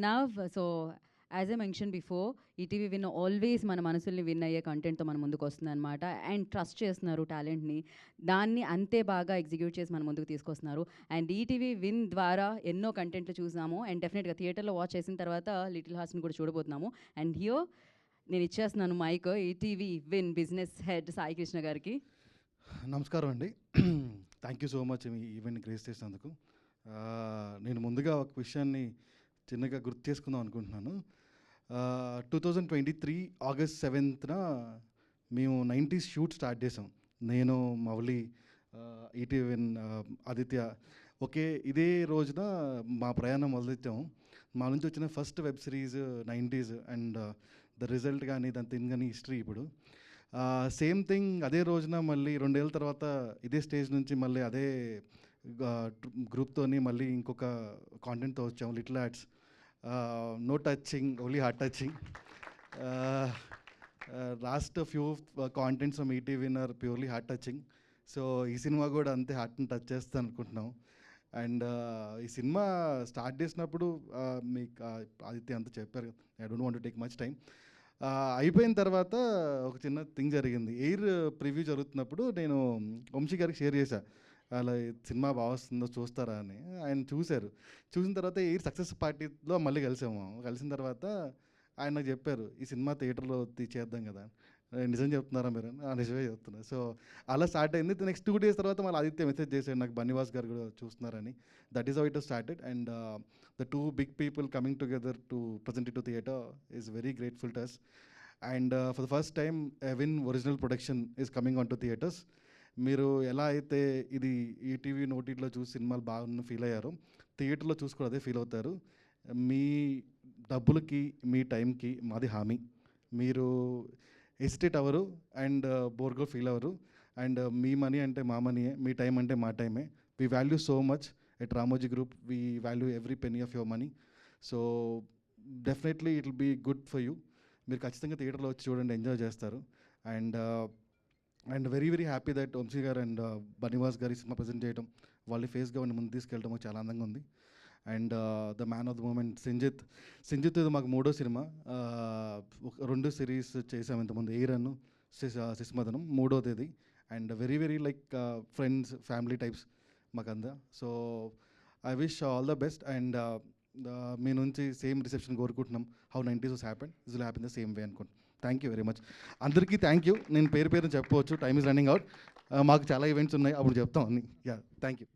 Now, so as I mentioned before, ETV win always మన మనసుల్ని win అయ్యే కంటెంట్తో మన ముందుకు వస్తుంది అనమాట. అండ్ ట్రస్ట్ చేస్తున్నారు టాలెంట్ని, దాన్ని అంతే బాగా ఎగ్జిక్యూట్ చేసి మన ముందుకు తీసుకొస్తున్నారు. అండ్ ఈటీవీ విన్ ద్వారా ఎన్నో కంటెంట్లు చూసాము. అండ్ డెఫినెట్గా థియేటర్లో వాచ్ చేసిన తర్వాత లిటిల్ హార్ట్స్ని కూడా చూడబోతున్నాము. అండ్ హియో నేను ఇచ్చేస్తున్నాను mike ETV Win business head Sai Krishna గారికి. నమస్కారం అండి. థ్యాంక్ యూ సో మచ్ ఈ ఈవెంట్ని గ్రేస్ చేసినందుకు. నేను ముందుగా ఒక విషయాన్ని చిన్నగా గుర్తు చేసుకుందాం అనుకుంటున్నాను. 2023 ఆగస్ట్ 7న మేము 90s షూట్ స్టార్ట్ చేసాం. నేను, మౌలి, ఈటీవీ విన్, ఆదిత్య ఇదే రోజున మా ప్రయాణం మొదలెట్టాము. మా నుంచి వచ్చిన first web series 90s and the result కానీ దాని థింగ్ కానీ హిస్టరీ ఇప్పుడు. సేమ్ థింగ్ అదే రోజున మళ్ళీ 2 ఏళ్ళ తర్వాత ఇదే స్టేజ్ నుంచి మళ్ళీ అదే గ్రూప్తోని మళ్ళీ ఇంకొక కాంటెంట్తో వచ్చాము, Little Hearts. No touching, only heart touching. Last few contents from ETV Win are purely heart touching. So ఈ సినిమా కూడా అంతే హార్ట్ని టచ్ చేస్తాను అనుకుంటున్నాం. అండ్ ఈ సినిమా స్టార్ట్ చేసినప్పుడు మీకు ఆదిత్య అంతా చెప్పారు, I don't want to take much time. అయిపోయిన తర్వాత ఒక చిన్న థింగ్ జరిగింది. ఎయిర్ ప్రివ్యూ జరుగుతున్నప్పుడు నేను వంశీ గారికి షేర్ చేశాను, అలా సినిమా బాగా వస్తుందో చూస్తారా అని. ఆయన చూశారు. చూసిన తర్వాత ఎయిర్ సక్సెస్ పార్టీలో మళ్ళీ కలిసాము. కలిసిన తర్వాత ఆయన నాకు చెప్పారు, ఈ సినిమా థియేటర్లో చేద్దాం కదా. నిజం చెప్తున్నారా మీరు? నిజమే చెప్తున్నా. సో అలా స్టార్ట్ అయింది. నెక్స్ట్ 2 days తర్వాత మళ్ళీ ఆదిత్య మెసేజ్ చేశాడు నాకు, బన్నివాస్ గారు కూడా చూస్తున్నారని. That is how it started. And the 2 big people coming together to present it to theatre is very grateful to us. And for the first time, Win original production is coming onto theatres. మీరు ఎలా అయితే ఇది ETV ఓటీటీలో చూసి సినిమాలు బాగా feel అయ్యారో, థియేటర్లో చూసి కూడా అదే ఫీల్ అవుతారు. మీ డబ్బులకి, మీ టైంకి మాది హామీ. మీరు హెసిటేట్ అవ్వరు అండ్ బోర్గా ఫీల్ అవ్వరు. అండ్ మీ మనీ అంటే మా మనీయే, మీ టైం అంటే మా టైమే. We value so much at Ramoji Group. We value every penny of your money. So definitely it will be good for you. మీరు ఖచ్చితంగా థియేటర్లో వచ్చి చూడండి, ఎంజాయ్ చేస్తారు. And very very happy that Vamsi గారు అండ్ బన్నివాస్ గారి సినిమా ప్రజెంట్ చేయడం, వాళ్ళ ఫేస్గా ముందు తీసుకెళ్ళడం చాలా ఆనందంగా ఉంది. And the man of the moment Sinjith ఇది మాకు 3వ సినిమా. 2 సిరీస్ చేసాము ఇంతకుముందు, ఎయిరన్ను శిశుమదనం, 3వ తేదీ. And very very like friends, family types మాకందా. So I wish all the best. And మీ నుంచి సేమ్ రిసెప్షన్ కోరుకుంటున్నాం. How 90s was happen, is will happen the same way అనుకుంటున్నాం. థ్యాంక్ యూ వెరీ మచ్ అందరికీ. Thank you. నేను పేరు చెప్పవచ్చు, time is running out. మాకు చాలా ఈవెంట్స్ ఉన్నాయి, అప్పుడు చెప్తాం అన్ని. Yeah, thank you.